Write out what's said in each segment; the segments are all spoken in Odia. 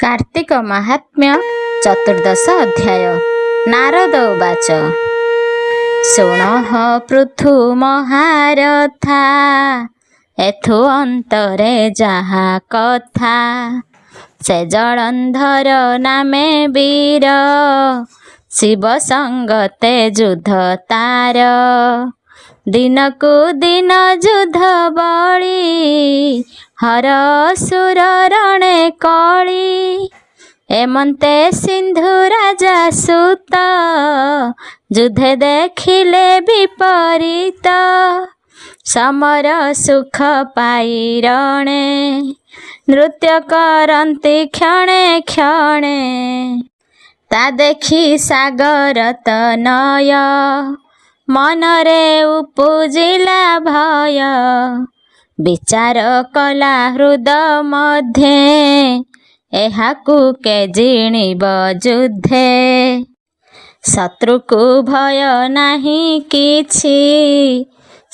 कार्तिक महात्म्य चतुर्दश अध्याय। नारद उवाच शुणः पृथु महारथा एथु अंतरे जहा कथा से जलंधर नामे वीर शिव संगते युद्ध तार दिनकु दिन युद्ध बळी हर असुर रणे कळी एमंते सिंधु राजा सुत युद्धे देखिले विपरीत समर सुख पाई रणे नृत्य करन्ति क्षणे क्षणे ता देखि सागर तनय मनरे उपुजिला भय विचार कला हृदय मध्ये एहाकु के जिणिब युद्धे शत्रुकु भय नाही किछि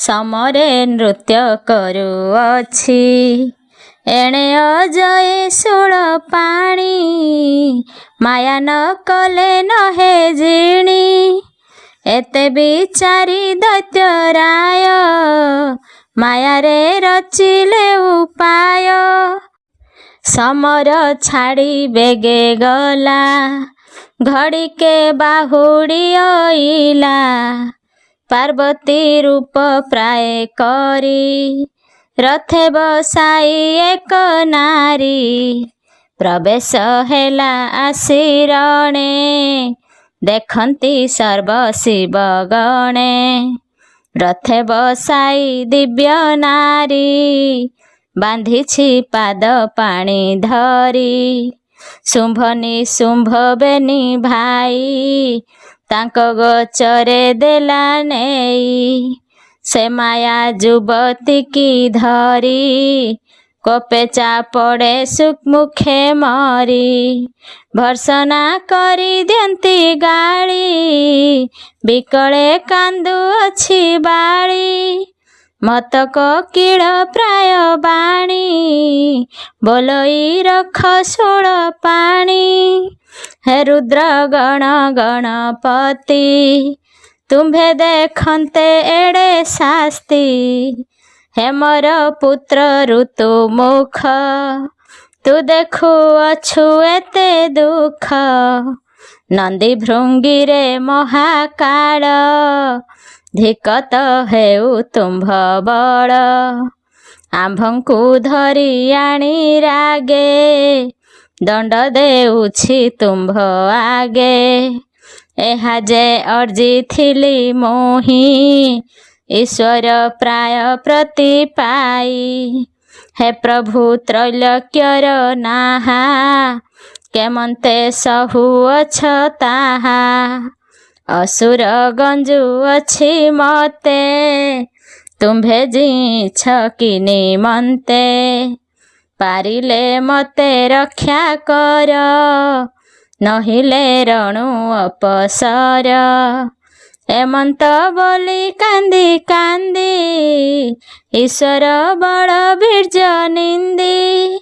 समरे नृत्य करुअछि एणे अजय शूल पाणी माया न कले नहे जिणी एते विचारी दैत्यराय माया रे रचिले उपाय समर छाड़ी बेगे गला घड़ीके बाहुड़ी अइला पार्वती रूप प्राय करी रथे बसाई एक नारी प्रवेश हेला आसी रणे देखंती सर्व शिव गणे रथे बसाई दिव्य नारी बांधिछि पाद पाणी धरी शुंभ निशुंभ बेनी भाई तांक गोचरे देला नेई से माया युवती की धरी कोपे चापड़े सुखमुखे मरी भर्सना करी दियंती गाड़ी बिकले कांदु अछि बाड़ी मतक कीड़ प्राय बाणी बोलई रख शूल पाणी हे रुद्र गण गणपति तुम्भे देखन्ते एड़े शास्ति हे मोर पुत्र ऋतु मुख तू देखु अछु एते दुख नंदी भृंगी रे महाकाल धिकत हेउ तुम्भ बड़ आंभंकु धरी आणी रागे दंड देउछि तुम्भ आगे एहा जे अर्जी थिली मोही ईश्वर प्राय प्रति पाई हे प्रभु त्रैलोक्यर नाहा केमंते सहु अछ ताहा असुर गंजु अछि मते तुम्भे जिछ किनि मन्ते पारिले मते रक्षा कर नहिले रणु अपसर एमंत बोली कांदी कांदी ईश्वर बड़ वीर्य निंदी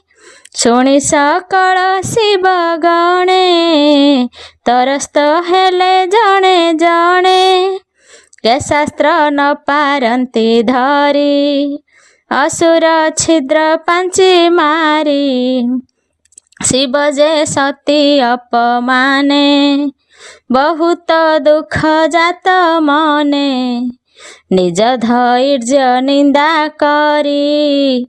शुणी सकल शिव गणे तरस्त हेले जणे जणे के शास्त्र न पारंती धरी असुर छिद्र पांची मारी शिव जे सती अपमाने बहुत दुख जात मने निज धैर्य निंदा करी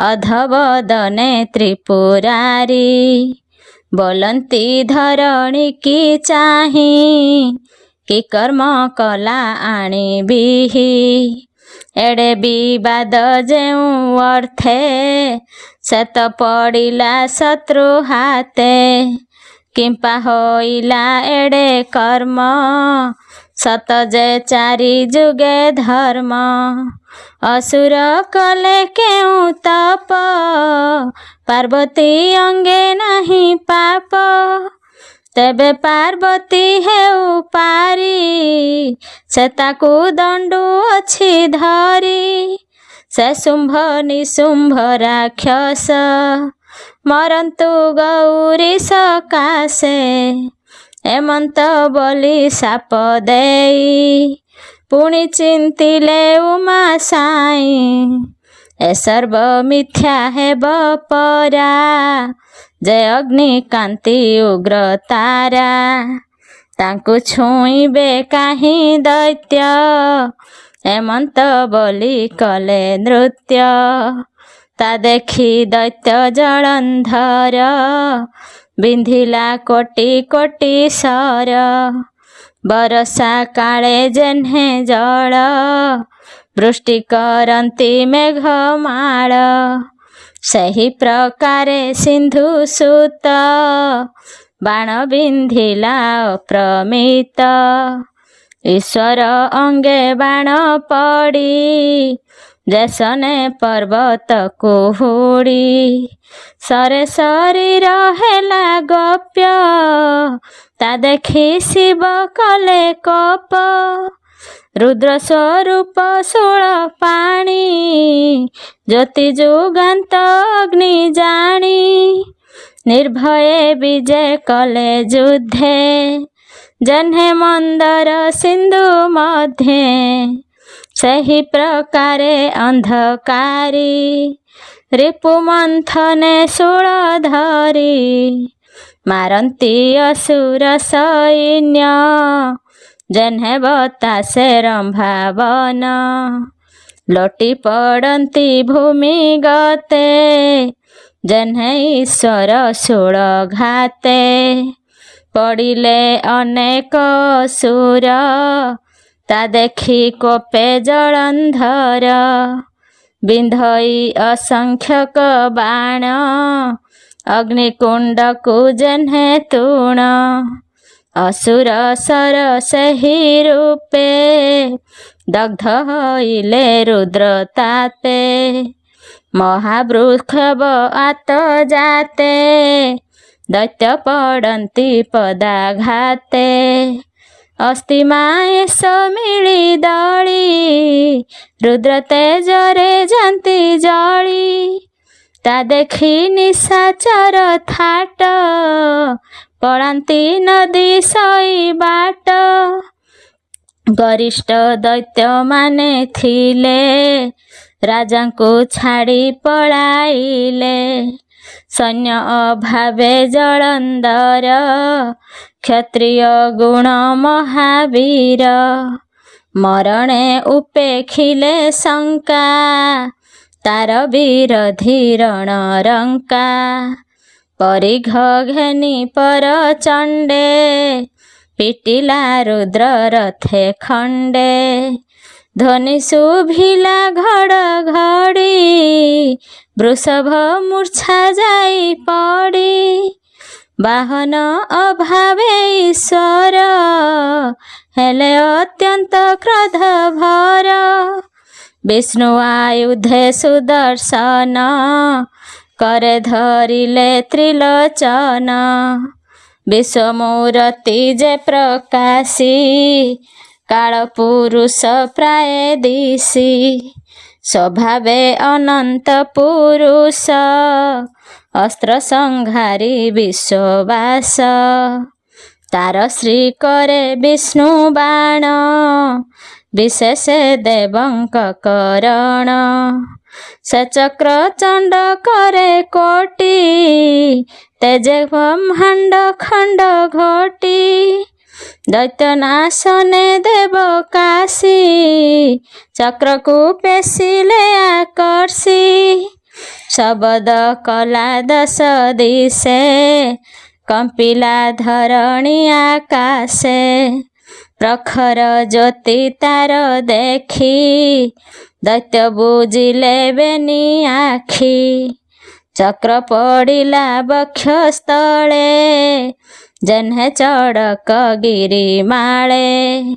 अधवदने त्रिपुरारी बोलंती धरणी की चाही कि कर्म कला आणी बिही एड़े विवाद जेउ अर्थे से तो पड़िला शत्रु हाते किंपा होइला एड़े कर्म सत जे चारि जुगे धर्म असुर कले केउ तप पार्वती अंगे नहीं पाप तेबे पार्वती हेउ पारी से ताकू दंडु अछि धरी से शुंभ निशुंभ राक्षस ମରନ୍ତୁ ଗୌରୀ ସକାଶେ ଏମନ୍ତ ବୋଲି ଶାପ ଦେଇ ପୁଣି ଚିନ୍ତିଲେ ଉମା ସାଇଁ ଏ ସର୍ବ ମିଥ୍ୟା ହେବ ପରା ଯେ ଅଗ୍ନିକାନ୍ତି ଉଗ୍ର ତାରା ତାଙ୍କୁ ଛୁଇଁବେ କାହିଁ ଦୈତ୍ୟ ଏମନ୍ତ ବୋଲି କଲେ ନୃତ୍ୟ ତା ଦେଖି ଦୈତ୍ୟ ଜଳନ୍ଧର ବିନ୍ଧିଲା କୋଟି କୋଟି ସର ବରଷା କାଳେ ଯେହ୍ନେ ଜଳ ବୃଷ୍ଟି କରନ୍ତି ମେଘମାଳ ସେହି ପ୍ରକାରେ ସିନ୍ଧୁ ସୁତ ବାଣ ବିନ୍ଧିଲା ଅପ୍ରମିତ ଈଶ୍ୱର ଅଙ୍ଗେ ବାଣ ପଡ଼ି ଦେଶନେ ପର୍ବତକୁ ହୁଡ଼ି ସରେ ଶରୀର ହେଲା ଗୋପ୍ୟ ତା ଦେଖି ଶିବ କଲେ କୋପ ରୁଦ୍ର ସ୍ୱରୂପ ଶୂଳ ପାଣି ଜ୍ୟୋତି ଯୁଗାନ୍ତ ଅଗ୍ନି ଜାଣି ନିର୍ଭୟେ ବିଜେ କଲେ ଯୁଦ୍ଧେ ଜହ୍ନେ ମନ୍ଦର ସିନ୍ଧୁ ମଧ୍ୟେ ସେହି ପ୍ରକାରେ ଅନ୍ଧକାରୀ ରିପୁ ମନ୍ଥନେ ଶୂଳ ଧରି ମାରନ୍ତି ଅସୁର ସୈନ୍ୟ ଜହ୍ନେ ବତାସେ ରମ୍ଭାବନ ଲୋଟି ପଡ଼ନ୍ତି ଭୂମି ଗତେ ଜହ୍ନେ ଈଶ୍ୱର ଶୂଳ ଘାତେ ପଡ଼ିଲେ ଅନେକ ଅସୁର ତା ଦେଖି କୋପେ ଜଳନ୍ଧର ବିନ୍ଧଇ ଅସଂଖ୍ୟକ ବାଣ ଅଗ୍ନିକୁଣ୍ଡକୁ ଜହ୍ନେ ତୁଣ ଅସୁର ସର ସେହି ରୂପେ ଦଗ୍ଧ ହୋଇଲେ ରୁଦ୍ର ତାପେ ମହାବୃକ୍ଷବ ଆତ ଜାତେ ଦୈତ୍ୟ ପଡ଼ନ୍ତି ପଦାଘାତେ ଅସ୍ତି ମାଏଶ ମିଳି ଦଳି ରୁଦ୍ର ତେଜରେ ଯାନ୍ତି ଜଳି ତା ଦେଖି ନିଶାଚର ଥାଟ ପଳାନ୍ତି ନଦୀ ସଇ ବାଟ ଗରିଷ୍ଠ ଦୈତ୍ୟମାନେ ଥିଲେ ରାଜାଙ୍କୁ ଛାଡ଼ି ପଳାଇଲେ ସୈନ୍ୟ ଅଭାବେ ଜଳନ୍ଧର କ୍ଷତ୍ରିୟ ଗୁଣ ମହାବୀର ମରଣେ ଉପେଖିଲେ ଶଙ୍କା ତାର ବିରୋଧୀ ରଣରଙ୍କା ପରିଘ ଘେନି ପରଚଣ୍ଡେ ପିଟିଲା ରୁଦ୍ର ରଥେ ଖଣ୍ଡେ ଧ୍ୱନି ଶୁଭିଲା ଘଡ଼ଘଡ଼ି ବୃଷଭ ମୂର୍ଚ୍ଛା ଯାଇ ପଡ଼ି ବାହନ ଅଭାବେ ଈଶ୍ୱର ହେଲେ ଅତ୍ୟନ୍ତ କ୍ରୋଧ ଭର ବିଷ୍ଣୁ ଆୟୁଧେ ସୁଦର୍ଶନ करे धरिले त्रिलोचन विश्वमूर्ति जे प्रकाशी काल पुरुष प्राय दिशी स्वभावे अनंत पुरुष अस्त्र संहारी विश्ववास तार श्री करे विष्णु बाण विशेष देवंक करण से चक्र चंड करे कोटि तेजे ब्रह्मांड खंड घोटी दैत्यनाशने देव काशी चक्र को पेशिले आकर्षी शब्द कला दश दिशे कंपिला धरणी आकाशे प्रखर ज्योति तार देखी दैत्य बुझिले बेनी आखि चक्र पड़िला बक्षस्थले जन्हे चढ़क गिरी माळे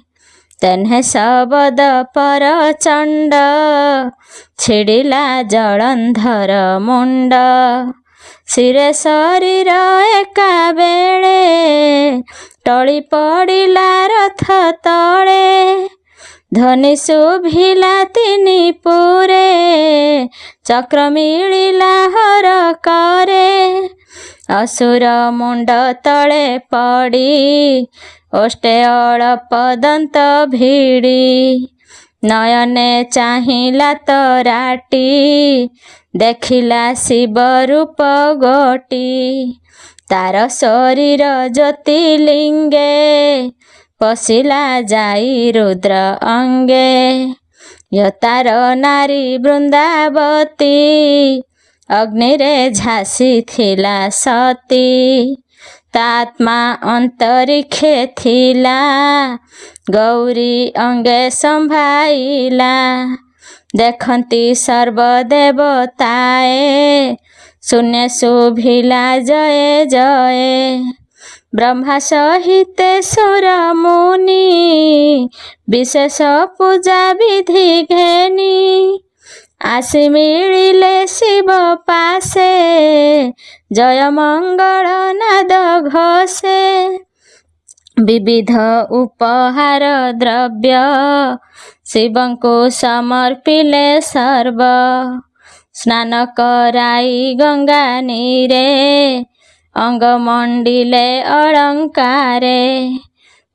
तेन्हे शबद पर चंड छिड़िला जलंधर मुंड सिरे शरीर एका बेले टली पड़िला रथ तले ଧ୍ୱନି ଶୁଭିଲା ତିନି ପୁରେ, ଚକ୍ର ମିଳିଲା ହର କରେ। ଅସୁର ମୁଣ୍ଡ ତଳେ ପଡ଼ି, ଓଷ୍ଟେ ଅଳପ ଦନ୍ତ ଭିଡ଼ି। ନୟନେ ଚାହିଁଲା ତରାଟି, ଦେଖିଲା ଶିବ ରୂପ ଗୋଟି। ତାର ଶରୀର ଜ୍ୟୋତିର୍ଲିଙ୍ଗେ, ପଶିଲା ଯାଇ ରୁଦ୍ର ଅଙ୍ଗେ। ତାର ନାରୀ ବୃନ୍ଦାବତୀ, ଅଗ୍ନିରେ ଝାସିଥିଲା ସତୀ। ତା ଆତ୍ମା ଅନ୍ତରିକ୍ଷେ ଥିଲା, ଗୌରୀ ଅଙ୍ଗେ ସମ୍ଭାଇଲା। ଦେଖନ୍ତି ସର୍ବଦେବତାଏ, ଶୂନ୍ୟ ଶୁଭିଲା ଜୟ ଜୟ। ବ୍ରହ୍ମା ସହିତେ ସୁର ମୁନି, ବିଶେଷ ପୂଜା ବିଧି ଘେନି। ଆସି ମିଳିଲେ ଶିବ ପାଶେ, ଜୟ ମଙ୍ଗଳ ନାଦ ଘୋଷେ। ବିବିଧ ଉପହାର ଦ୍ରବ୍ୟ, ଶିବଙ୍କୁ ସମର୍ପିଲେ ସର୍ବ। ସ୍ନାନ କରାଇ ଗଙ୍ଗା ନୀରେ, ଅଙ୍ଗ ମଣ୍ଡିଲେ ଅଳଙ୍କାରେ।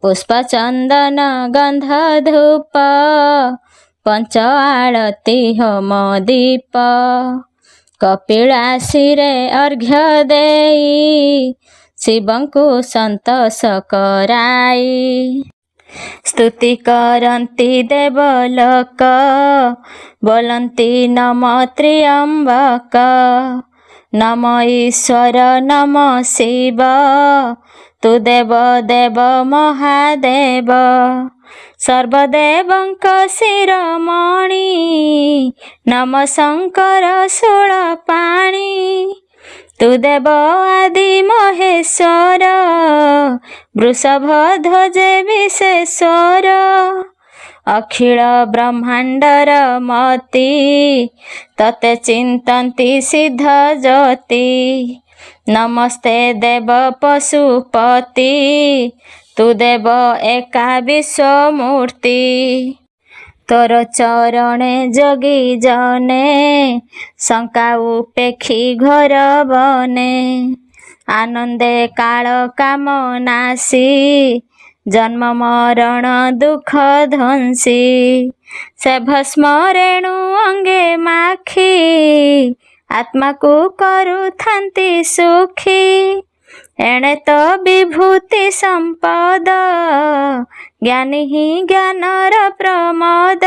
ପୁଷ୍ପ ଚନ୍ଦନ ଗନ୍ଧ ଧୂପ, ପଞ୍ଚ ଆଳତି ହୋମ ଦୀପ। କପିଳାସିରେ ଅର୍ଘ୍ୟ ଦେଇ, ଶିବଙ୍କୁ ସନ୍ତୋଷ କରାଇ। ସ୍ତୁତି କରନ୍ତି ଦେବଲୋକ, ବୋଲନ୍ତି ନମ ତ୍ର୍ୟମ୍ବକ। ନମ ଈଶ୍ୱର ନମ ଶିବ, ତୁ ଦେବ ଦେବ ମହାଦେବ। ସର୍ବଦେବଙ୍କ ଶିରୋମଣି, ନମ ଶଙ୍କର ଶୂଳପାଣି। ତୁ ଦେବ ଆଦି ମହେଶ୍ୱର, ବୃଷଭ ଧ୍ୱଜେ ବିଶେଶ୍ୱର। ଅଖିଳ ବ୍ରହ୍ମାଣ୍ଡର ମତି, ତତେ ଚିନ୍ତନ୍ତି ସିଦ୍ଧ ଜ୍ୟୋତି। ନମସ୍ତେ ଦେବ ପଶୁପତି, ତୁ ଦେବ ଏକା ବିଶ୍ୱମୂର୍ତ୍ତି। ତୋର ଚରଣେ ଯୋଗୀ ଜନେ, ଶଙ୍କା ଉପେକ୍ଷି ଘୋର ବନେ। ଆନନ୍ଦେ କାଳ କାମ ନାଶୀ, ଜନ୍ମ ମରଣ ଦୁଃଖ ଧ୍ୱଂସୀ। ସେ ଭସ୍ମ ରେଣୁ ଅଙ୍ଗେ ମାଖି, ଆତ୍ମାକୁ କରୁଥାନ୍ତି ସୁଖୀ। ଏଣେ ତ ବିଭୂତି ସମ୍ପଦ, ଜ୍ଞାନୀ ହିଁ ଜ୍ଞାନର ପ୍ରମୋଦ।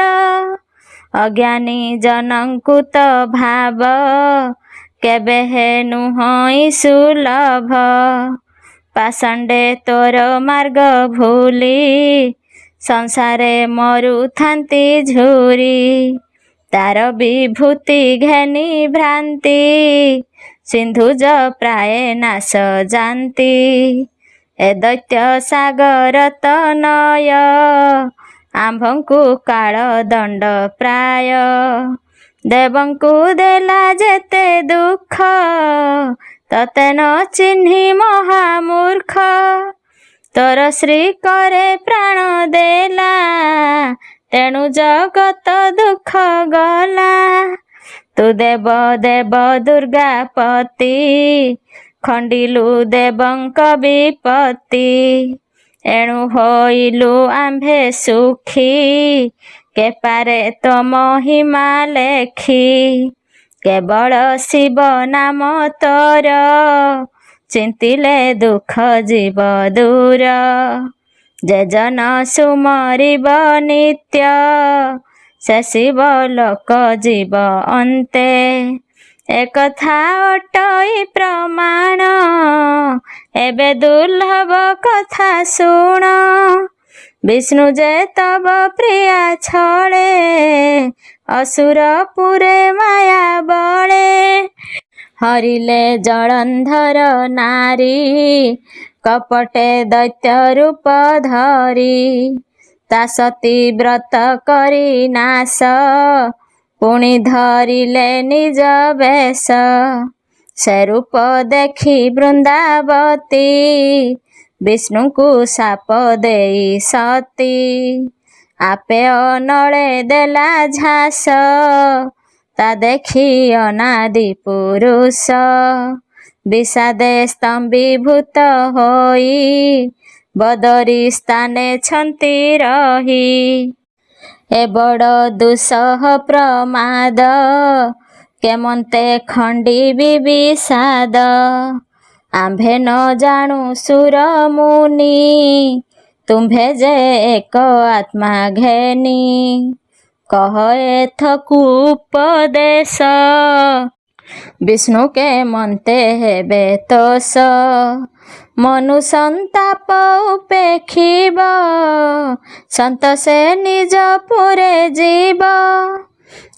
ଅଜ୍ଞାନୀ ଜନଙ୍କୁ ତ ଭାବ, କେବେ ହେ ନୁହଁ ସୁଲଭ। ପାଷଣ୍ଡେ ତୋର ମାର୍ଗ ଭୁଲି, ସଂସାରେ ମରୁଥାନ୍ତି ଝୁରି। ତାର ବିଭୂତି ଘେନି ଭ୍ରାନ୍ତି, ସିନ୍ଧୁଜ ପ୍ରାୟ ନାଶ ଯାନ୍ତି। ଏ ଦୈତ୍ୟ ସାଗର ତନୟ, ଆମ୍ଭଙ୍କୁ କାଳ ଦଣ୍ଡ ପ୍ରାୟ। ଦେବଙ୍କୁ ଦେଲା ଯେତେ ଦୁଃଖ, ତତେ ନ ଚିହ୍ନି ମହାମୂର୍ଖ। ତୋର ଶ୍ରୀ କରେ ପ୍ରାଣ ଦେଲା, ତେଣୁ ଜଗତ ଦୁଃଖ ଗଲା। ତୁ ଦେବ ଦେବ ଦୁର୍ଗାପତି, ଖଣ୍ଡିଲୁ ଦେବଙ୍କ ବିପତ୍ତି। ଏଣୁ ହୋଇଲୁ ଆମ୍ଭେ ସୁଖୀ, କେପାରେ ତୋ ମହିମା ଲେଖି। କେବଳ ଶିବ ନାମ ତୋର, ଚିନ୍ତିଲେ ଦୁଃଖ ଯିବ ଦୂର। ଯେ ଜନ ସୁମରିବ ନିତ୍ୟ, ସେ ଶିବ ଲୋକ ଯିବ ଅନ୍ତେ। ଏକଥା ଅଟଇ ପ୍ରମାଣ, ଏବେ ଦୁର୍ଲଭ କଥା ଶୁଣ। ବିଷ୍ଣୁ ଯେ ତବ ପ୍ରିୟା ଛଳେ, ଅସୁର ପୁରେ ମାୟା ବଳେ। ହରିଲେ ଜଳନ୍ଧର ନାରୀ, କପଟେ ଦୈତ୍ୟ ରୂପ ଧରି। ତା ସତୀ ବ୍ରତ କରି ନାଶ, ପୁଣି ଧରିଲେ ନିଜ ବେଶ। ସେ ରୂପ ଦେଖି ବୃନ୍ଦାବତୀ, ବିଷ୍ଣୁଙ୍କୁ ଶାପ ଦେଇ ସତୀ। ଆପେ ଅନଳେ ଦେଲା ଝାସ, ତା ଦେଖି ଅନାଦି ପୁରୁଷ। ବିଷାଦେ ସ୍ତମ୍ଭୀଭୂତ ହୋଇ, ବଦରି ସ୍ଥାନେ ଛନ୍ତି ରହି। ଏ ବଡ଼ ଦୁଃସହ ପ୍ରମାଦ, କେମନ୍ତେ ଖଣ୍ଡିବି ବିଷାଦ। ଆମ୍ଭେ ନ ଜାଣୁ ସୁର ମୁନି, ତୁମ୍ଭେ ଯେ ଏକ ଆତ୍ମା ଘେନି। କହ ଏଥକୁ ଉପଦେଶ, ବିଷ୍ଣୁ କେମନ୍ତେ ହେବେ ତୋଷ। ମନୁ ସନ୍ତାପ ଉପେକ୍ଷିବ, ସନ୍ତୋଷେ ନିଜ ପୁରେ ଯିବ।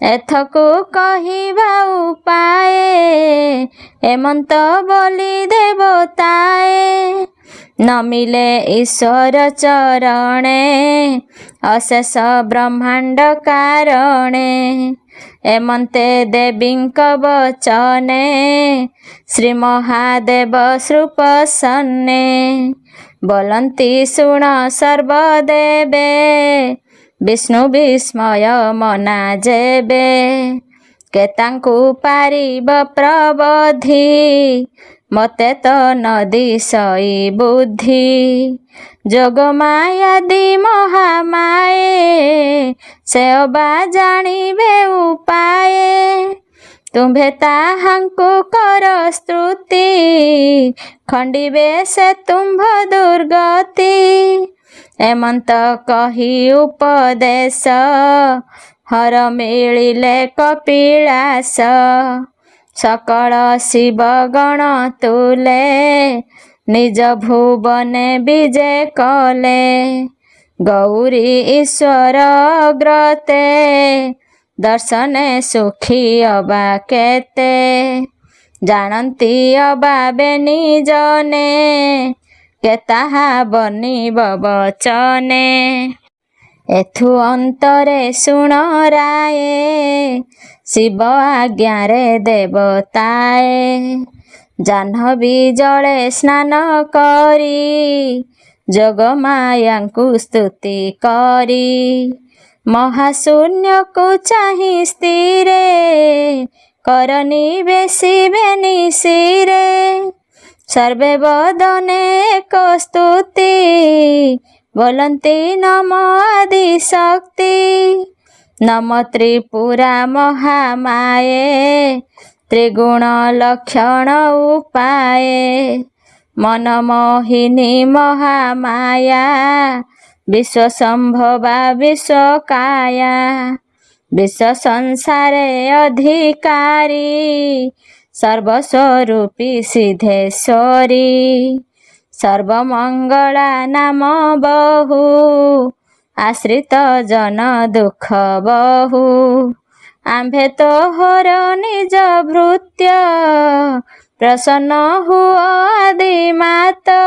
ଏଥକୁ କହିବା ଉପାଏ, ଏମନ୍ତ ବୋଲି ଦେବତାଏ। ନ ମିଳେ ଈଶ୍ୱର ଚରଣେ, ଅଶେଷ ବ୍ରହ୍ମାଣ୍ଡ କାରଣେ। ଏମନ୍ତେ ଦେବୀଙ୍କ ବଚନେ, ଶ୍ରୀ ମହାଦେବ ସୃପସନ୍ନେ। ବୋଲନ୍ତି ଶୁଣ ସର୍ବଦେବେ, ବିଷ୍ଣୁ ବିସ୍ମୟ ମନା ଯେବେ। କେ ତାଙ୍କୁ ପାରିବ ପ୍ରବୋଧି, ମୋତେ ତ ନ ଦିଶଇ ବୁଦ୍ଧି। ଯୋଗ ମାୟାଦି ମହାମାୟେ, ସେ ଅବା ଜାଣିବେ ଉପାଏ। ତୁମ୍ଭେ ତାହାଙ୍କୁ କର ସ୍ତୁତି, ଖଣ୍ଡିବେ ସେ ତୁମ୍ଭ ଦୁର୍ଗତି। ଏମନ୍ତ କହି ଉପଦେଶ, ହର ମିଳିଲେ କପିଳାସ। ସକଳ ଶିବଗଣ ତୁଲେ, ନିଜ ଭୁବନେ ବିଜେ କଲେ। ଗୌରୀ ଈଶ୍ୱର ଅଗ୍ରତେ, ଦର୍ଶନେ ସୁଖୀ ଅବା କେତେ। ଜାଣନ୍ତି ଅବା ବେନି ଜନେ, କେ ତାହା ବନିବ ବଚନେ। ଏଥୁ ଅନ୍ତରେ ଶୁଣ ରାଏ, ଶିବ ଆଜ୍ଞାରେ ଦେବତାଏ। ଜାହ୍ନବୀ ଜଳେ ସ୍ନାନ କରି, ଯୋଗ ମାୟାଙ୍କୁ ସ୍ତୁତି କରି। ମହାଶୂନ୍ୟକୁ ଚାହିଁ ସ୍ଥିରେ, କରନି ବେଶିବେନି ଶିରେ। ସର୍ବେ ବଦନେ ଏକ ସ୍ତୁତି, ବୋଲନ୍ତି ନମ ଆଦି ଶକ୍ତି। ନମ ତ୍ରିପୁରା ମହାମାୟେ, ତ୍ରିଗୁଣ ଲକ୍ଷଣ ଉପାଏ। ମନମୋହିନୀ ମହାମାୟା, ବିଶ୍ୱସମ୍ଭବା ବିଶ୍ୱକାୟା। ବିଶ୍ୱ ସଂସାରେ ଅଧିକାରୀ, ସର୍ବସ୍ୱରୂପୀ ସିଦ୍ଧେଶ୍ୱରୀ। ସର୍ବମଙ୍ଗଳା ନାମ ବହୁ, ଆଶ୍ରିତ ଜନ ଦୁଃଖ ବହୁ। ଆମ୍ଭେ ତୋହର ନିଜ ଭୃତ୍ୟ, ପ୍ରସନ୍ନ ହୁଅ ଆଦିମାତ।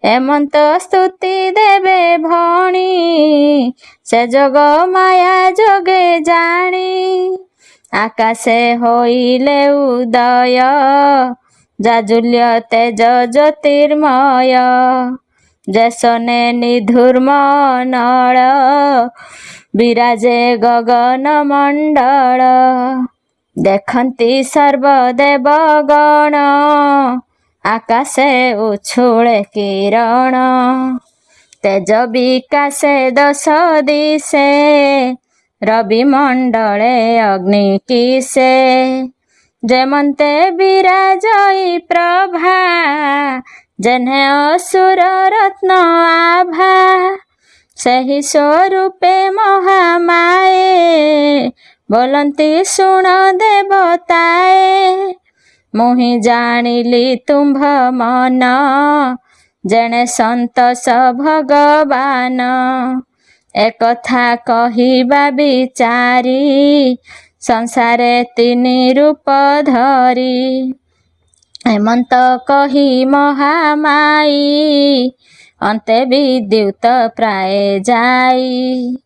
ଏମନ୍ତ ସ୍ତୁତି ଦେବେ ଭଣି, ସେ ଯୋଗ ମାୟା ଯୋଗେ ଜାଣି। ଆକାଶେ ହୋଇଲେ ଉଦୟ, ଜାଜୁଲ୍ୟ ତେଜ ଜ୍ୟୋତିର୍ମୟ। ଯେସନେ ନିଧୂର୍ମ ନଳ, ବିରାଜେ ଗଗନ ମଣ୍ଡଳ। ଦେଖନ୍ତି ସର୍ବଦେବଗଣ, ଆକାଶେ ଉଛୁଳେ କିରଣ। ତେଜ ବିକାଶେ ଦଶ ଦିଶେ, ରବି ମଣ୍ଡଳେ ଅଗ୍ନି କିସେ। ଯେମନ୍ତେ ବିରାଜଇ ପ୍ରଭା, ଯେହ୍ନେ ଅସୁର ରତ୍ନ ଆଭା। ସେହି ସ୍ୱରୂପେ ମହାମାୟେ, ବୋଲନ୍ତି ଶୁଣ ଦେବତାଏ। ମୁହିଁ ଜାଣିଲି ତୁମ୍ଭ ମନ, ଜେଣେ ସନ୍ତୋଷ ଭଗବାନ। ଏକଥା କହିବା ବିଚାରି, ସଂସାରେ ତିନି ରୂପ ଧରି। ଏମନ୍ତ କହି ମହାମାୟୀ, ଅନ୍ତେ ବିଦ୍ୟୁତ ପ୍ରାୟ ଯାଇ।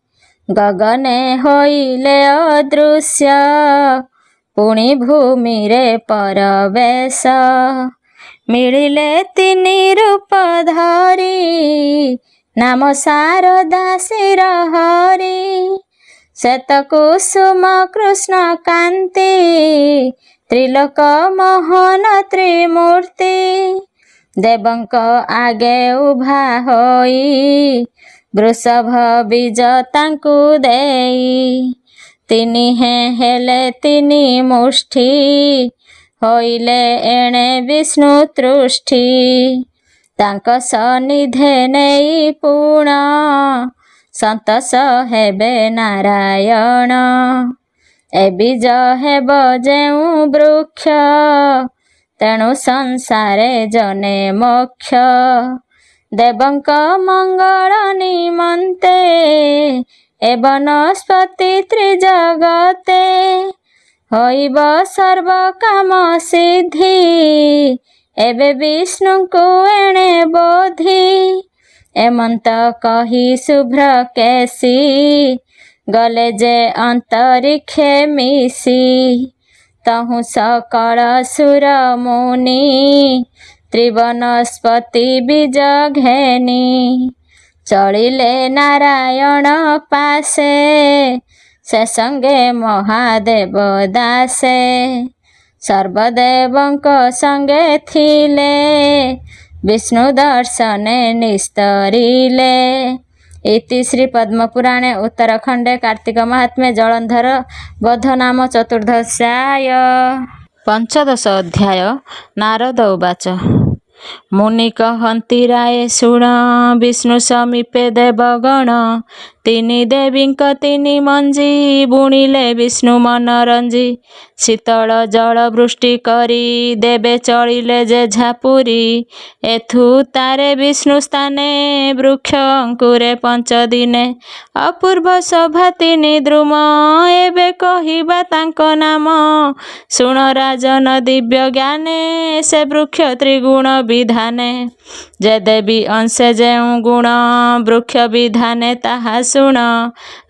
ଗଗନେ ହୋଇଲେ ଅଦୃଶ୍ୟ, ପୁଣି ଭୂମିରେ ପରବେଶ। ମିଳିଲେ ତିନି ରୂପ ଧରି, नाम शारदा शिर हरि श्वेत कुसुम कृष्ण कांति त्रिलोक मोहन त्रिमूर्ति देवंक आगे उभा होई वृषभ बीज तांकु देई तिनि हेले तिनि मुष्ठी होइले एणे विष्णु तृष्टि तांक सनिधे नेई पुण संतोष हेबे नारायण ए बीज हेब जेउ वृक्ष तेणु संसारे जने मोक्ष देवंक मंगल निमन्ते ए वनस्पति त्रिजगते होइब सर्व काम सिद्धि एबे विष्णु को एणे बोधि एमंत कही शुभ्र केसी गले जे अंतरिक्षे मिसी तहु सकल सुर मुनि त्रिवनस्पति बीज घेनी चलिले नारायण पासे से संगे महादेव दासे सर्वदेवंक संगे थिले विष्णु दर्शने निस्तरिले इति श्री पद्मपुराणे उत्तरखंडे कार्तिक महात्म्ये जलंधर वध नाम चतुर्दशाय। पंचदश अध्याय। नारद उवाच मुनि कहन्ति राये शुण विष्णु समीपे देवगण तिनि देवींक तिनि मंजी बुणिले विष्णु मनरंजी शीतल जल वृष्टि करी देवे चलिले जे झापुरी एथु तारे विष्णु स्थाने वृक्ष अंकुरे पंच दिने अपूर्व शोभा तिनि द्रुम एबे कहिबा तांक नाम शुण राजन दिव्य ज्ञाने से वृक्ष त्रिगुण विधाने जे देवी अंशे जेउ गुण वृक्ष विधाने ताहा शुण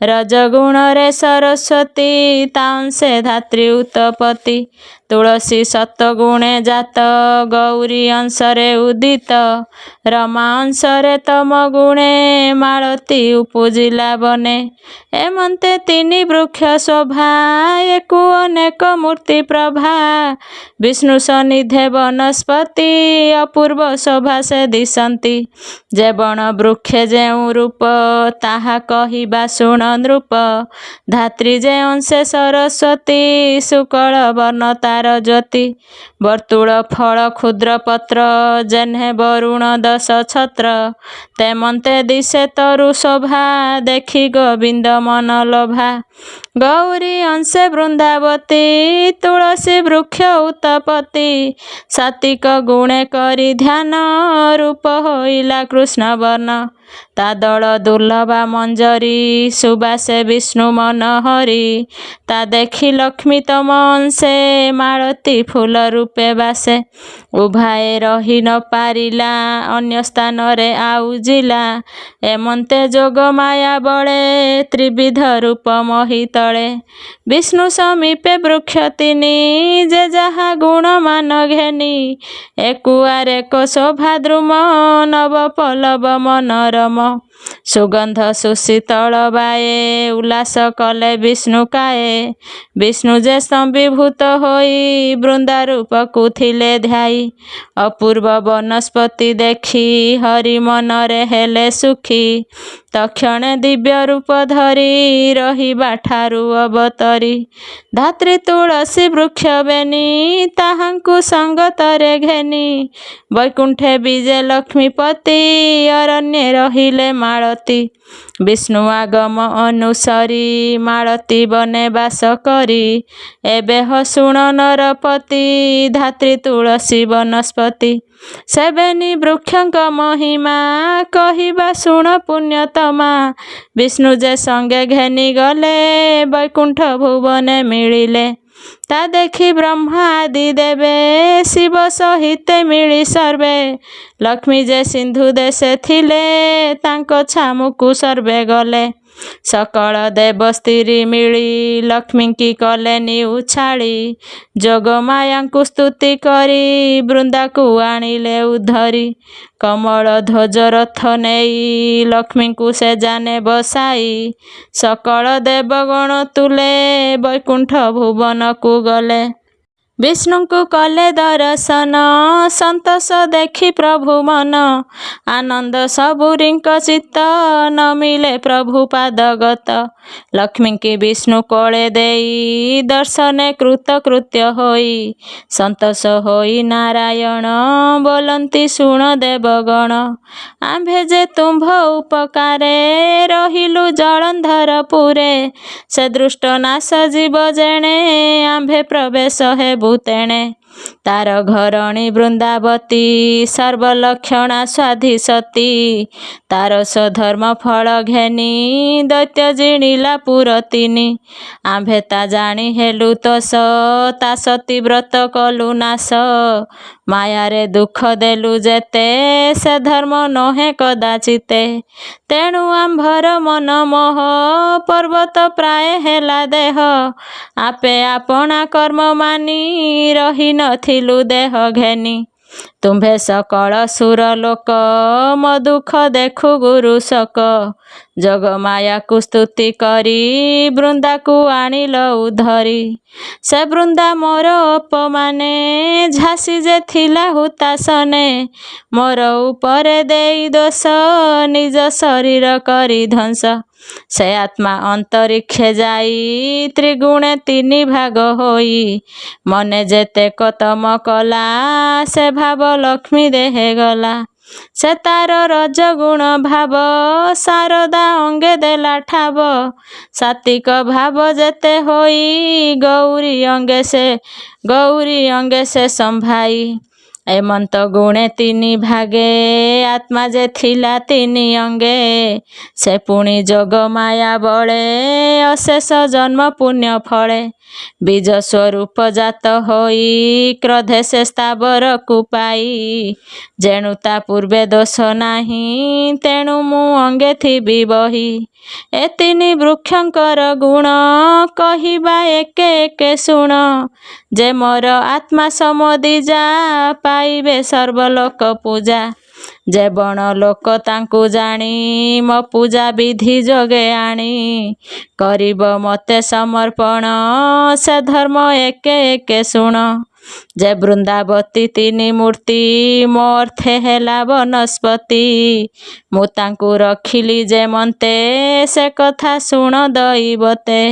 रजगुण रे सरस्वती तांसे धात्री उत्पत्ति तुलसी सत्वगुणे जात गौरी अंशरे उदित रमा अंशरे तम गुणे मालती उपुजिला बने एमंते तिनि वृक्ष शोभा एकु अनेक मूर्ति प्रभा विष्णु सनिधे वनस्पति अपूर्व शोभा से दिशंती जे बण वृक्षे जेउ रूप ताहा कहिबा शुण नृप धात्री जे अंशे सरस्वती शुक्ल वर्ण तार ज्योति वर्तुल फल क्षुद्र पत्र जेन्हे वरुण दश छत्र तेमंते दिशे तरु शोभा देखि गोविंद मन लोभा गौरी अंशे वृंदावती तुलसी वृक्ष उत्पत्ति सात्विक गुणे करी ध्यान रूप होइला कृष्ण वर्ण ता दल दुर्लभा मंजरी सुबासे विष्णु मन हरि ता देखि लक्ष्मी तम अंशे मालती फूल रूपे बासे उभाए रही न पारिला अन्य स्थान रे आउजिला एमंते जोग माया बळे त्रिविध रूप मही तळे विष्णु समीपे वृक्ष तिनि जे जहा गुण मान घेनी एकुआर एक शोभा द्रुम नव पल्लव मनोरम सुगंध सुशीतल बाए उल्लास कले विष्णु काए विष्णु जे संविभूत होई वृंदा रूप को थिले ध्याई अपूर्व वनस्पति देखी हरि मनरे हेले सुखी तक्षणे दिव्य रूप धरी रहिबा ठारू अवतरी धात्री तुलसी वृक्ष बेनी ताहांकु संगतरे घेनी वैकुंठे विजे लक्ष्मीपति अरण्ये रहिले मालती विष्णु आगम अनुसरी मालती बने बास करी एबे शुण नरपति धात्री तुलसी वनस्पति सेबेनी वृक्षंक महिमा कहिबा शुण पुण्यतमा विष्णु जे संगे घेनी गले वैकुंठ भुवने मिलिले ता देखी ब्रह्मा आदि देवे शिव सहित मिली सर्वे लक्ष्मी जे सिंधु देशे थिले तांको छामुकु सर्वे गले सकल देव स्त्री मिली लक्ष्मी की कलेनी उछाड़ी जोगमायाଙ୍କୁ स्तुति करी बृंदा को आनिले उधरी कमल ध्वज रथ नेई लक्ष्मी को से जाने बसाई सकल देवगण तुले वैकुंठ भुवन को गले विष्णु को कले दर्शन संतोष देखी प्रभु मन आनंद सबुरीଙ୍କ चित्त न मिले प्रभु पादगत लक्ष्मी की विष्णु कोले देई दर्शने कृतकृत्य होई संतोष होई नारायण बोलंती शुण देवगण आम्भे जे तुम्भ उपकारे रहिलु जलंधर पुरे से दृष्ट नाश जीव जेणे आम्भे प्रवेश हेबु तेणे तार घरणी वृंदावती सर्वलक्षणा स्वाधी सती तार स्वधर्म फल घेनी दैत्य जिणिला पुरतिनी आम्भे ता जाणी हेलु तोष ता सती व्रत कलु नाश मायारे दुख देलु जेते से धर्म नहे कदाचिते तेणु आम्भर मन मोह पर्वत प्राय हेला देह आपे आपना कर्म मानी रही नथिलु देह घेनी तुम्भे सकल सुर लोक मो दुख देखु गुरु शोक जगमाया को स्तुति करी बृंदा को आनिल उधरी से बृंदा मोर अपमाने झासी जे थिला हुतासने मोर उपरे देई दोष निज शरीर करी ध्वंस से आत्मा अंतरिक्षे जाई त्रिगुणे तीनि भाग होई मने जेते कतम कला से भाव लक्ष्मी देहे गला से तार रजगुण भाव शारदा अंगे देला ठाव सात्विक भाव जेते होई गौरी अंगे से संभाई एमंत गुणे तीनि भागे आत्मा जे थिला तीनि अंगे से पुणी जोग माया बळे अशेष जन्म पुण्य फळे बीज स्वरूप जात होई क्रोधे से स्थावर को पाई जेणु ता पूर्वे दोष नाही तेणु मु अंगे थिबि बही ए तीनि वृक्षंकर गुण कहिबा एके एके शुण जे मोर आत्मा समोदी जा पाइबे सर्वलोक पूजा जे बण लोक तांकु जानी मो पूजा विधि जोगे आनी करिब मते समर्पण से धर्म एके एके शुण जे वृंदावती तीनि मूर्ति मो अर्थे हेला वनस्पति मु तांकु रखिली जे मन्ते से कथा शुण दैवते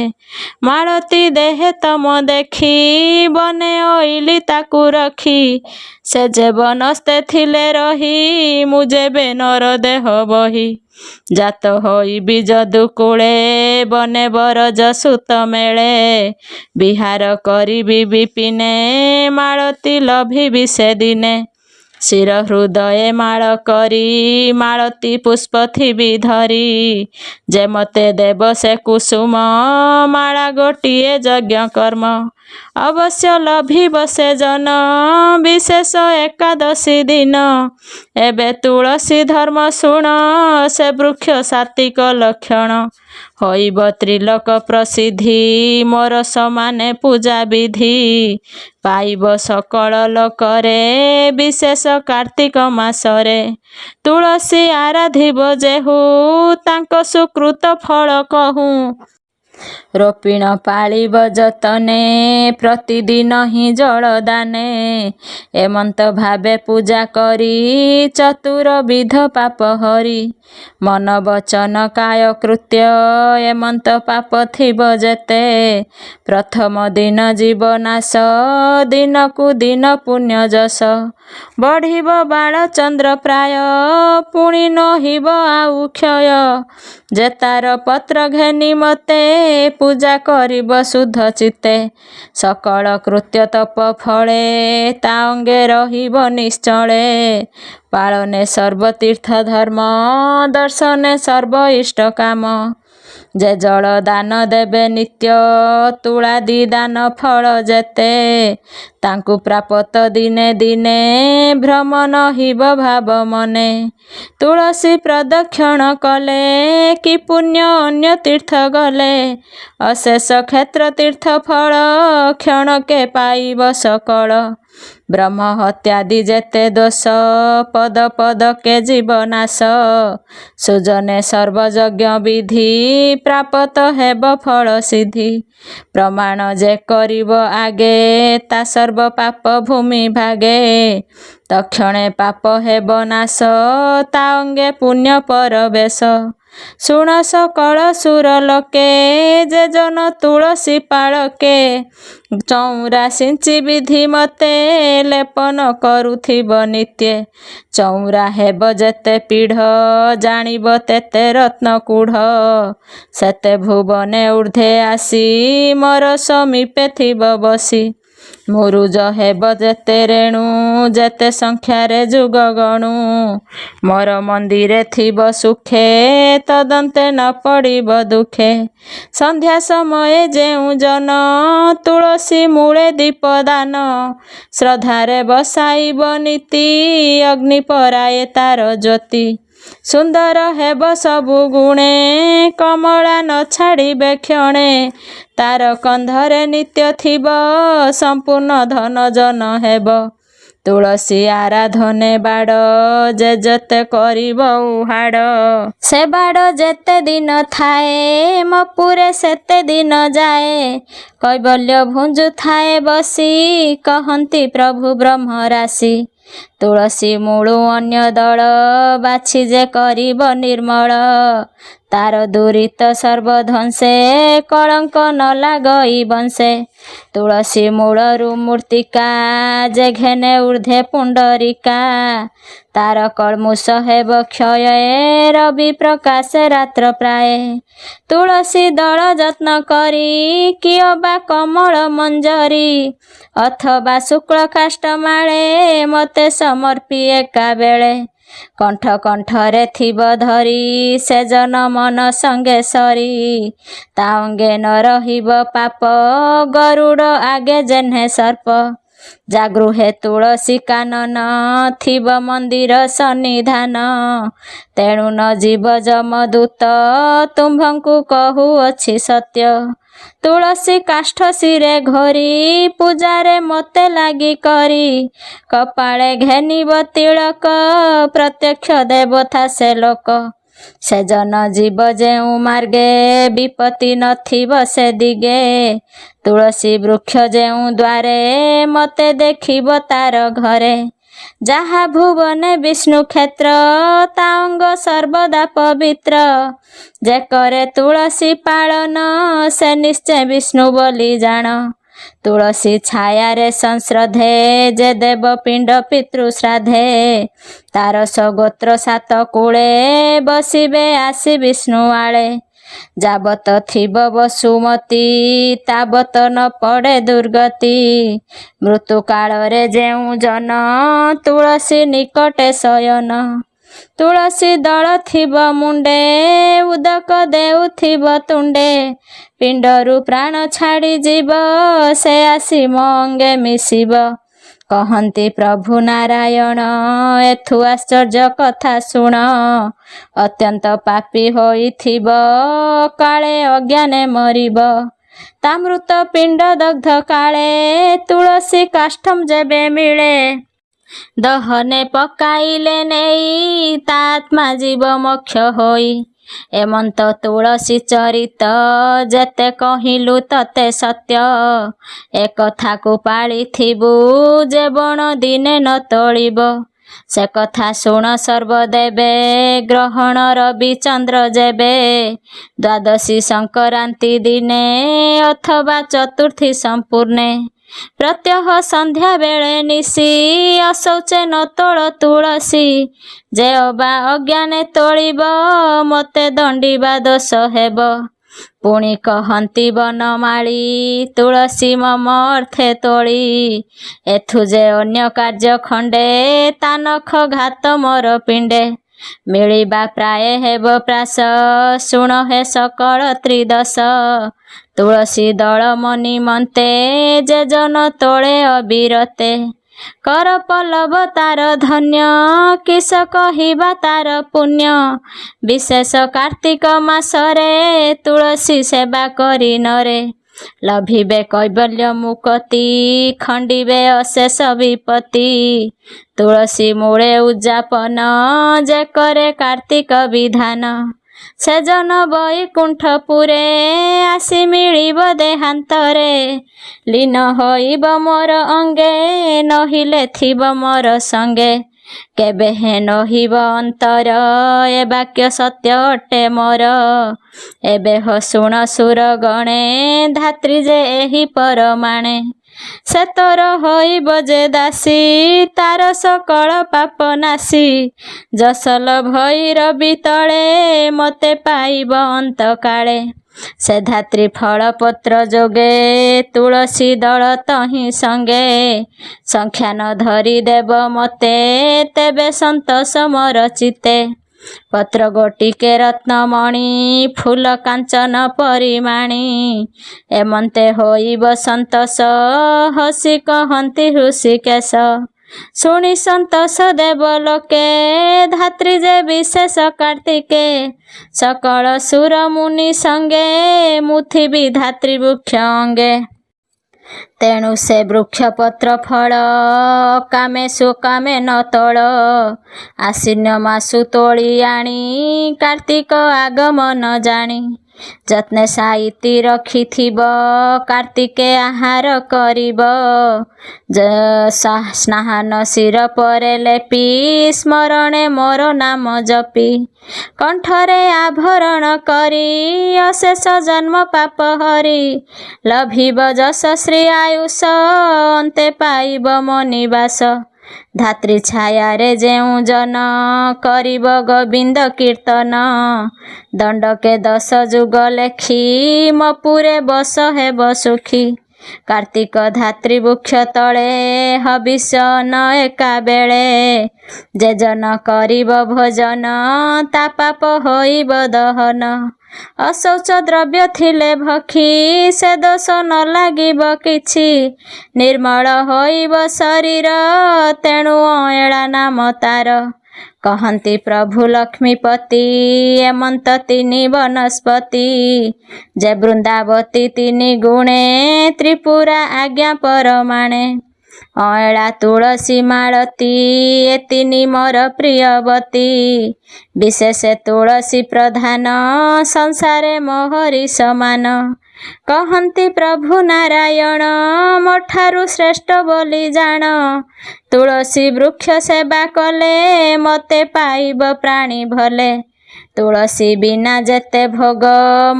मालती देहे तम देखी बने ओइली ताकु रखी से जे बनस्ते थिले रही मु जेबे नर देह बही जात होई बीज दुकुळे बने बरज सुत मेळे विहार करिबि विपिने मालती लभिबि से दिने शिर हृदये माळ करी मालती पुष्प थिबि धरी जे मते देव से कुसुम माला गोटिए यज्ञ कर्म अवश्य लभिब से जन विशेष एकादशी दिन एबे तुलसी धर्म शुण से वृक्ष सात्विक लक्षण होइब त्रिलोक प्रसिद्धि मोर समाने पूजा विधि पाइब सकल लोकरे विशेष कार्तिक मासरे तुलसी आराधिब जेहु तांको सुकृत फल कहूँ रोपिण पालिब जतने प्रतिदिन ही जलदाने एमंत भावे पूजा करी चतुर विध पाप हरि मन वचन काय कृत्य एमंत पाप थिब जेते प्रथम दिन जीवनाश दिन को दिन पुण्य जस बढ़िब बाल चंद्र प्राय पुणी नहिब आउ क्षय जे तार पत्र घेनी मते पूजा करिब शुद्ध चित्ते सकल कृत्य तप फले ता अंगे रहिब निश्चले पालने सर्वतीर्थ धर्म दर्शने सर्व इष्ट काम ଯେ ଜଳ ଦାନ ଦେବେ ନିତ୍ୟ ତୁଳାଦି ଦାନ ଫଳ ଯେତେ ତାଙ୍କୁ ପ୍ରାପତ ଦିନେ ଦିନେ ଭ୍ରମ ନହିବ ଭାବ ମନେ। ତୁଳସୀ ପ୍ରଦକ୍ଷିଣ କଲେ କି ପୁଣ୍ୟ ଅନ୍ୟ ତୀର୍ଥ ଗଲେ ଅଶେଷ କ୍ଷେତ୍ର ତୀର୍ଥ ଫଳ କ୍ଷଣକେ ପାଇବ ସକଳ। ବ୍ରହ୍ମ ହତ୍ୟାଦି ଯେତେ ଦୋଷ ପଦ ପଦକେ ଯିବ ନାଶ ସୁଜନେ ସର୍ବଯଜ୍ଞ ବିଧି ପ୍ରାପତ ହେବ ଫଳ ସିଦ୍ଧି। ପ୍ରମାଣ ଯେ କରିବ ଆଗେ ତା ସର୍ବ ପାପ ଭୂମି ଭାଗେ ତକ୍ଷଣେ ପାପ ହେବ ନାଶ ତା ଅଙ୍ଗେ ପୁଣ୍ୟ ପରବେଶ। ଶୁଣ ସକଳ ସୁର ଲୋକେ ଯେ ଜନ ତୁଳସୀ ପାଳକେ ଚଉରା ସିଞ୍ଚି ବିଧି ମତେ ଲେପନ କରୁଥିବ ନିତ୍ୟେ। ଚଉରା ହେବ ଯେତେ ପିଢ଼ ଜାଣିବ ତେତେ ରତ୍ନ କୁଢ଼ ସେତେ ଭୁବନେ ଊର୍ଦ୍ଧ୍ୱେ ଆସି ମୋର ସମୀପେ ଥିବ ବସି। ମୁରୁଜ ହେବ ଯେତେ ରେଣୁ ଯେତେ ସଂଖ୍ୟାରେ ଯୁଗ ଗଣୁ ମୋର ମନ୍ଦିରେ ଥିବ ସୁଖେ ତଦନ୍ତେ ନ ପଡ଼ିବ ଦୁଃଖେ। ସନ୍ଧ୍ୟା ସମୟେ ଯେଉଁ ଜନ ତୁଳସୀ ମୂଳେ ଦୀପ ଦାନ ଶ୍ରଦ୍ଧାରେ ବସାଇବ ନୀତି ଅଗ୍ନି ପରାଏ ତାର ଜ୍ୟୋତି। ସୁନ୍ଦର ହେବ ସବୁ ଗୁଣେ କମଳା ନ ଛାଡ଼ିବେ କ୍ଷଣେ ତାର କନ୍ଧରେ ନିତ୍ୟ ଥିବ ସମ୍ପୂର୍ଣ୍ଣ ଧନ ଜନ ହେବ। ତୁଳସୀ ଆରାଧନେ ବାଡ଼ ଯେ ଯେତେ କରିବ ଉହାଡ଼ ସେ ବାଡ଼ ଯେତେ ଦିନ ଥାଏ ମପୁରେ ସେତେ ଦିନ ଯାଏ। କୈବଲ୍ୟ ଭୁଞ୍ଜୁଥାଏ ବସି କହନ୍ତି ପ୍ରଭୁ ବ୍ରହ୍ମ ରାଶି। ତୁଳସୀ ମୂଳୁ ଅନ୍ୟ ଦଳ ବାଛି ଯେ କରିବ ନିର୍ମଳ ତାର ଦୁରିତ ସର୍ବଧ୍ୱଂସେ କଳଙ୍କ ନ ଲାଗଇ ବଂଶେ। ତୁଳସୀ ମୂଳରୁ ମୂର୍ତ୍ତିକା ଯେ ଘେନେ ଊର୍ଦ୍ଧ୍ୱେ ପୁଣ୍ଡରିକା ତାର କଳ୍ମୁଷ ହେବ କ୍ଷୟ ରବି ପ୍ରକାଶେ ରାତ୍ର ପ୍ରାୟେ। ତୁଳସୀ ଦଳ ଯତ୍ନ କରି କିଅ ବା କମଳ ମଞ୍ଜରୀ ଅଥବା ଶୁକ୍ଳ କାଷ୍ଠ ମାଳେ ମତେ ସମର୍ପି ଏକାବେଳେ। କଣ୍ଠ କଣ୍ଠରେ ଥିବ ଧରି ସେ ଜନ ମନ ସଙ୍ଗେ ସରି ତା ଅଙ୍ଗେ ନ ରହିବ ପାପ ଗରୁଡ଼ ଆଗେ ଯେହ୍ନେ ସର୍ପ। ଜାଗୃହେ ତୁଳସୀ କାନନ ଥିବ ମନ୍ଦିର ସନ୍ନିଧାନ ତେଣୁ ନ ଯିବ ଯମଦୂତ ତୁମ୍ଭଙ୍କୁ କହୁଅଛି ସତ୍ୟ। ତୁଳସୀ କାଷ୍ଠ ଶିରେ ଘୋରି ପୂଜାରେ ମତେ ଲାଗି କରି କପାଳେ ଘେନିବ ତିଳକ ପ୍ରତ୍ୟକ୍ଷ ଦେବତା ସେ ଲୋକ। ସେ ଜନ ଯିବ ଯେଉଁ ମାର୍ଗେ ବିପତ୍ତି ନଥିବ ସେ ଦିଗେ ତୁଳସୀ ବୃକ୍ଷ ଯେଉଁ ଦ୍ୱାରେ ମତେ ଦେଖିବ ତାର ଘରେ। ଯାହା ଭୁବନେ ବିଷ୍ଣୁ କ୍ଷେତ୍ର ତା ଅଙ୍ଗ ସର୍ବଦା ପବିତ୍ର ଯେ କରେ ତୁଳସୀ ପାଳନ ସେ ନିଶ୍ଚୟ ବିଷ୍ଣୁ ବୋଲି ଜାଣ। ତୁଳସୀ ଛାୟାରେ ସଂଶ୍ରଦ୍ଧେ ଯେ ଦେବ ପିଣ୍ଡ ପିତୃ ଶ୍ରାଦ୍ଧେ ତାର ସଗୋତ୍ର ସାତ କୂଳେ ବସିବେ ଆସି ବିଷ୍ଣୁ ଆଳେ। ଯାବତ ଥିବ ବସୁମତୀ ତାବତ ନ ପଡ଼େ ଦୁର୍ଗତି ମୃତ୍ୟୁ କାଳରେ ଯେଉଁ ଜନ ତୁଳସୀ ନିକଟେ ଶୟନ। ତୁଳସୀ ଦଳ ଥିବ ମୁଣ୍ଡେ ଉଦକ ଦେଉଥିବ ତୁଣ୍ଡେ ପିଣ୍ଡରୁ ପ୍ରାଣ ଛାଡ଼ି ଯିବ ସେ ଆସି ମୋ ଅଙ୍ଗେ ମିଶିବ। କହନ୍ତି ପ୍ରଭୁ ନାରାୟଣ ଏଥୁ ଆଶ୍ଚର୍ଯ୍ୟ କଥା ଶୁଣ ଅତ୍ୟନ୍ତ ପାପୀ ହୋଇଥିବ କାଳେ ଅଜ୍ଞାନେ ମରିବ। ତା ମୃତ ପିଣ୍ଡ ଦଗ୍ଧ କାଳେ ତୁଳସୀ କାଷ୍ଠମ୍ ଯେବେ ମିଳେ ଦହନେ ପକାଇଲେ ନେଇ ତା ଆତ୍ମା ଯିବ ମୋକ୍ଷ ହୋଇ। ଏମନ୍ତ ତୁଳସୀ ଚରିତ ଯେତେ କହିଲୁ ତତେ ସତ୍ୟ ଏ କଥାକୁ ପାଳିଥିବୁ ଯେ ବଣ ଦିନେ ନ ତୋଳିବ। ସେ କଥା ଶୁଣ ସର୍ବଦେବେ ଗ୍ରହଣ ରବି ଚନ୍ଦ୍ର ଯେବେ ଦ୍ୱାଦଶୀ ସଂକ୍ରାନ୍ତି ଦିନେ ଅଥବା ଚତୁର୍ଥୀ ସମ୍ପୂର୍ଣ୍ଣେ। ପ୍ରତ୍ୟହ ସନ୍ଧ୍ୟା ବେଳେ ନିଶି ଅଶୌଚେ ନ ତୋଳ ତୁଳସୀ ଯେ ଅବା ଅଜ୍ଞାନେ ତୋଳିବ ମତେ ଦଣ୍ଡିବା ଦୋଷ ହେବ। ପୁଣି କହନ୍ତି ବନମାଳୀ ତୁଳସୀ ମମ ଅର୍ଥେ ତୋଳି ଏଥୁ ଯେ ଅନ୍ୟ କାର୍ଯ୍ୟ ଖଣ୍ଡେ ତା ନଖ ଘାତ ମୋର ପିଣ୍ଡେ। ମିଳିବା ପ୍ରାୟ ହେବ ପ୍ରାସ ଶୁଣ ହେ ସକଳ ତ୍ରିଦଶ। ତୁଳସୀ ଦଳ ମନି ମନ୍ତେ ଯେ ଜନ ତୋଳେ ଅବିରତେ। କର ପଲ୍ଲବ ତାର ଧନ୍ୟ କିସ କହିବା ତାର ପୁଣ୍ୟ। ବିଶେଷ କାର୍ତ୍ତିକ ମାସରେ ତୁଳସୀ ସେବା କରି ନରେ। ଲଭିବେ କୈବଲ୍ୟ ମୁକତି ଖଣ୍ଡିବେ ଅଶେଷ ବିପତ୍ତି। ତୁଳସୀ ମୂଳେ ଉଯାପନ ଯେ କରେ କାର୍ତ୍ତିକ ବିଧାନ। ସେ ଜନ ବୈକୁଣ୍ଠପୁରେ ଆସି ମିଳିବ ଦେହାନ୍ତରେ। ଲୀନ ହୋଇବ ମୋର ଅଙ୍ଗେ ନହିଲେ ଥିବ ମୋର ସଙ୍ଗେ। କେବେ ହେ ନହିବ ଅନ୍ତର ଏ ବାକ୍ୟ ସତ୍ୟ ଅଟେ ମୋର। ଏବେ ହ ଶୁଣ ସୁର ଗଣେ ଧାତ୍ରୀ ଯେ ଏହି ପରମାଣେ। ସେ ତୋର ହୋଇବ ଯେ ଦାସୀ ତାର ସକଳ ପାପ ନାଶୀ। ଯଶଲ ଭୈରବୀ ତଳେ ମତେ ପାଇବ ଅନ୍ତକାଳେ। ସେ ଧାତ୍ରୀ ଫଳ ପତ୍ର ଯୋଗେ ତୁଳସୀ ଦଳ ତହିଁ ସଙ୍ଗେ। ସଂଖ୍ୟା ନ ଧରି ଦେବ ମତେ ତେବେ ସନ୍ତୋଷ ମୋର ଚିତେ। ପତ୍ର ଗୋଟିକେ ରତ୍ନମଣି ଫୁଲ କାଞ୍ଚନ ପରିମାଣି। ଏମନ୍ତେ ହୋଇବ ସନ୍ତୋଷ ହସି କହନ୍ତି ହୃଷିକେଶ। ଶୁଣି ସନ୍ତୋଷ ଦେବ ଲୋକେ ଧାତ୍ରୀ ଯେ ବିଶେଷ କାର୍ତ୍ତିକେ। ସକଳ ସୁର ମୁନି ସଙ୍ଗେ ମୁଁ ଥିବି ଧାତ୍ରୀ ବୃକ୍ଷ ଅଙ୍ଗେ। ତେଣୁ ସେ ବୃକ୍ଷ ପତ୍ର ଫଳ କାମେ ସୁକାମେ ନ ତୋଳ। ଆଶ୍ୱିନ ମାସୁ ତୋଳି ଆଣି କାର୍ତ୍ତିକ ଆଗମନ ଜାଣି। ଯତ୍ନେ ସାଇତି ରଖିଥିବ କାର୍ତ୍ତିକେ ଆହାର କରିବ। ସ୍ନାହାନ ଶିର ପରେ ଲେପି ସ୍ମରଣେ ମୋର ନାମ ଜପି। କଣ୍ଠରେ ଆଭରଣ କରି ଅଶେଷ ଜନ୍ମ ପାପ ହରି। ଲଭିବ ଯଶ ଶ୍ରୀ ଆୟୁଷ ଅନ୍ତେ ପାଇବ ମୋ ନିବାସ। ଧାତ୍ରୀ ଛାୟାରେ ଯେଉଁ ଜନ କରିବ ଗୋବିନ୍ଦ କୀର୍ତ୍ତନ। ଦଣ୍ଡକେ 10 ଯୁଗ ଲେଖି ମୋ ପୁରେ ବସ ହେବ ସୁଖୀ। କାର୍ତ୍ତିକ ଧାତ୍ରୀ ବୃକ୍ଷ ତଳେ ହବିଷ୍ୟନ ଏକାବେଳେ। ଯେ ଜନ କରିବ ଭୋଜନ ତା ପାପ ହୋଇବ ଦହନ। ଅଶୌଚ ଦ୍ରବ୍ୟ ଥିଲେ ଭକ୍ଷୀ ସେ ଦୋଷ ନ ଲାଗିବ କିଛି। ନିର୍ମଳ ହୋଇବ ଶରୀର ତେଣୁ ଅଁଳା ନାମ ତାର। କହନ୍ତି ପ୍ରଭୁ ଲକ୍ଷ୍ମୀପତି ଏମନ୍ତ ତିନି ବନସ୍ପତି। ଯେ ବୃନ୍ଦାବତୀ ତିନି ଗୁଣେ ତ୍ରିପୁରା ଆଜ୍ଞା ପରମାଣେ। ଅଁଳା ତୁଳସୀ ମାଳତୀ ଏ ତିନି ମୋର ପ୍ରିୟବତୀ। ବିଶେଷ ତୁଳସୀ ପ୍ରଧାନ ସଂସାରେ ମୋହରି ସମାନ। କହନ୍ତି ପ୍ରଭୁ ନାରାୟଣ ମୋ ଠାରୁ ଶ୍ରେଷ୍ଠ ବୋଲି ଜାଣ। ତୁଳସୀ ବୃକ୍ଷ ସେବା କଲେ ମତେ ପାଇବ ପ୍ରାଣୀ ଭଲେ। ତୁଳସୀ ବିନା ଯେତେ ଭୋଗ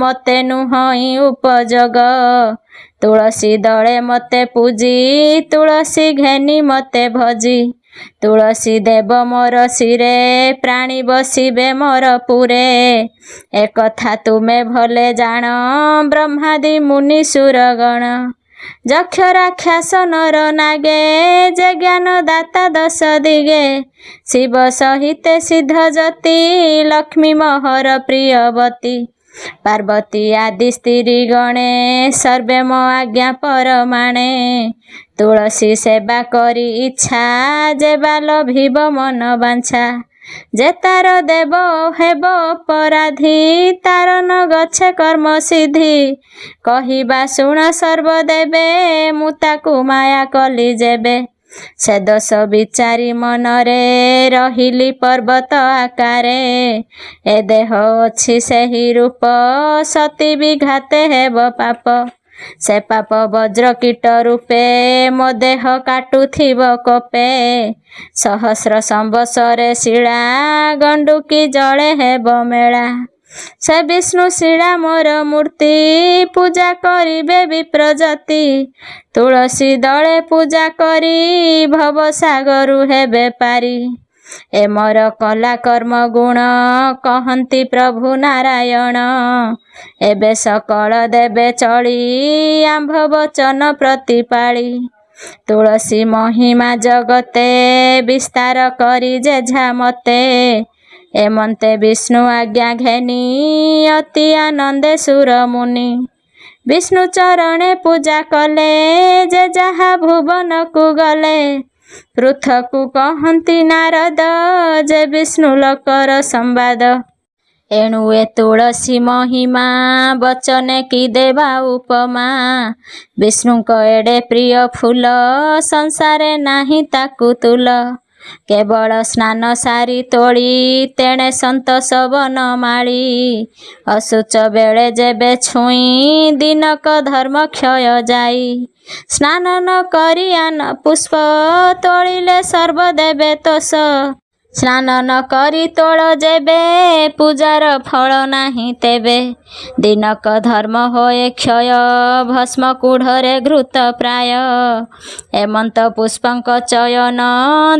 ମତେ ନୁହଁ ଉପଯୋଗ। ତୁଳସୀ ଦଳେ ମତେ ପୂଜି ତୁଳସୀ ଘେନି ମତେ ଭଜି। ତୁଳସୀ ଦେବ ମୋର ଶିରେ ପ୍ରାଣୀ ବସିବେ ମୋର ପୁରେ। ଏକଥା ତୁମେ ଭଲେ ଜାଣ ବ୍ରହ୍ମାଦି ମୁନି ସୁରଗଣ। ଯକ୍ଷ ରାକ୍ଷସ ନର ନାଗେ ଯେ ଜ୍ଞାନ ଦାତା 10 ଦିଗେ। ଶିବ ସହିତେ ସିଦ୍ଧ ଜ୍ୟୋତି ଲକ୍ଷ୍ମୀ ମୋହର ପ୍ରିୟବତୀ। ପାର୍ବତୀ ଆଦି ସ୍ତ୍ରୀ ଗଣେ ସର୍ବେ ମୋ ଆଜ୍ଞା ପରମାଣେ। ତୁଳସୀ ସେବା କରି ଇଚ୍ଛା ଯେ ଲଭିବ ମନ ବାଞ୍ଛା। ଯେ ତାର ଦେବ ହେବ ଅପରାଧୀ ତାର ନ ଗଛେ କର୍ମ ସିଦ୍ଧି। କହିବା ଶୁଣ ସର୍ବ ଦେବେ ମୁଁ ତାକୁ ମାୟା କଲି ଯେବେ। ସେ ଦୋଷ ବିଚାରି ମନରେ ରହିଲି ପର୍ବତ ଆକାରେ। ଏ ଦେହ ଅଛି ସେହି ରୂପ ସତୀ ବିଘାତେ ହେବ ପାପ। ସେ ପାପ ବଜ୍ର କୀଟ ରୂପେ ମୋ ଦେହ କାଟୁଥିବ କୋପେ। ସହସ୍ର ସମ୍ବତ୍ସରେ ଶିଳା ଗଣ୍ଡୁକି ଜଳେ ହେବ ମେଳା। ସେ ବିଷ୍ଣୁ ଶିଳା ମୋର ମୂର୍ତ୍ତି ପୂଜା କରିବେ ବିପ୍ରଜାତି। ତୁଳସୀ ଦଳେ ପୂଜା କରି ଭବସାଗରୁ ହେବେ ପାରି। ଏ ମୋର କଲା କର୍ମ ଗୁଣ କହନ୍ତି ପ୍ରଭୁ ନାରାୟଣ। ଏବେ ସକଳ ଦେବେ ଚଳି ଆମ୍ଭ ବଚନ ପ୍ରତିପାଳି। ତୁଳସୀ ମହିମା ଜଗତେ ବିସ୍ତାର କରି ଯେଝା ମତେ। ଏମନ୍ତେ ବିଷ୍ଣୁ ଆଜ୍ଞା ଘେନି ଅତି ଆନନ୍ଦେ ସୁରମୁନି। ବିଷ୍ଣୁ ଚରଣେ ପୂଜା କଲେ ଯେ ଯାହା ଭୁବନକୁ ଗଲେ। ପୃଥକୁ କହନ୍ତି ନାରଦ ଯେ ବିଷ୍ଣୁ ଲୋକର ସମ୍ବାଦ। ଏଣୁ ଏ ତୁଳସୀ ମହିମା ବଚନେ କି ଦେବା ଉପମା। ବିଷ୍ଣୁଙ୍କ ଏଡ଼େ ପ୍ରିୟ ଫୁଲ ସଂସାରେ ନାହିଁ ତାକୁ ତୁଲ। କେବଳ ସ୍ନାନ ସାରି ତୋଳି ତେଣେ ସନ୍ତୋଷ ବନମାଳି। ଅଶୁଚ ବେଳେ ଯେବେ ଛୁଇଁ ଦିନକ ଧର୍ମ କ୍ଷୟ ଯାଇ। ସ୍ନାନ ନ କରି ଆନ ପୁଷ୍ପ ତୋଳିଲେ ସର୍ବ ଦେବେ ତୋଷ। ସ୍ନାନ ନ କରି ତୋଳ ଯେବେ ପୂଜାର ଫଳ ନାହିଁ ତେବେ। ଦିନକ ଧର୍ମ ହୋଏ କ୍ଷୟ ଭସ୍ମ କୁଢ଼ରେ ଘୃତ ପ୍ରାୟ। ଏମନ୍ତ ପୁଷ୍ପଙ୍କ ଚୟନ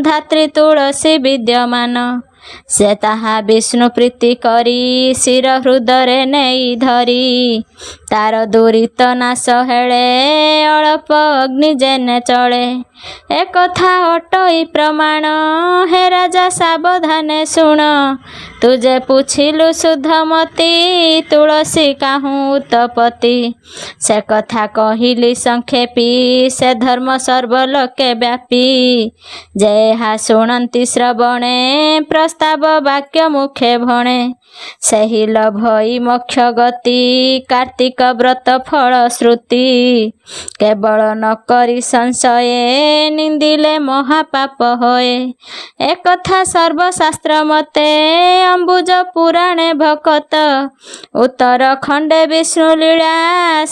ଧାତ୍ରୀ ତୁଳସୀ ବିଦ୍ୟମାନ। ସେ ତାହା ବିଷ୍ଣୁ ପ୍ରୀତି କରି ଶିର ହୃଦରେ ନେଇ ଧରି। ତାର ଦୁରିତ ନାଶ ହେଳେ ଅଳପ ଅଗ୍ନି ଯେନେ ଚଳେ। ଏକଥା ଅଟଇ ପ୍ରମାଣ ହେ ରାଜା ସାବଧାନେ ଶୁଣ। ତୁ ଯେ ପୁଛିଲୁ ଶୁଦ୍ଧମତି ତୁଳସୀ କାହୁଁ ଉତପତି। ସେ କଥା କହିଲି ସଂକ୍ଷେପୀ ସେ ଧର୍ମ ସର୍ବଲୋକେ ବ୍ୟାପୀ। ଯେ ଏହା ଶୁଣନ୍ତି ଶ୍ରବଣେ ପ୍ରସ୍ତାବ ବାକ୍ୟ ମୁଖେ ଭଣେ। ସେହି ଲଭଇ ମୋକ୍ଷ ଗତି କାର୍ତ୍ତିକ ବ୍ରତ ଫଳ ଶ୍ରୁତି। କେବଳ ନ କରି ସଂଶୟେ ନିନ୍ଦିଲେ ମହାପାପ ହୋଏ। ଏକଥା ସର୍ବଶାସ୍ତ୍ର ମତେ ଅମ୍ବୁଜ ପୁରାଣେ ଭକତ। ଉତ୍ତର ଖଣ୍ଡେ ବିଷ୍ଣୁ ଲୀଳା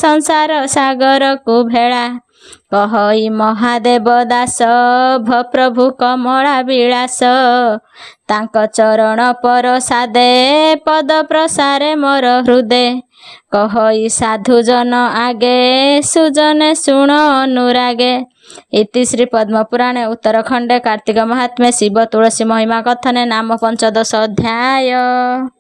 ସଂସାର ସାଗରକୁ ଭେଳା। କହଇ ମହାଦେବ ଦାସ ଭପ୍ରଭୁ କମଳା ବିଳାସ। ତାଙ୍କ ଚରଣ ପରସାଦେ ପଦ ପ୍ରସାରେ ମୋର ହୃଦେ। କହଇ ସାଧୁଜନ ଆଗେ ସୁଜନେ ଶୁଣ ଅନୁରାଗେ। ଇତି ଶ୍ରୀ ପଦ୍ମପୁରାଣେ ଉତ୍ତରଖଣ୍ଡେ କାର୍ତ୍ତିକ ମାହାତ୍ମ୍ୟେ ଶିବ ତୁଳସୀ ମହିମା କଥନେ ନାମ ପଞ୍ଚଦଶ ଅଧ୍ୟାୟ।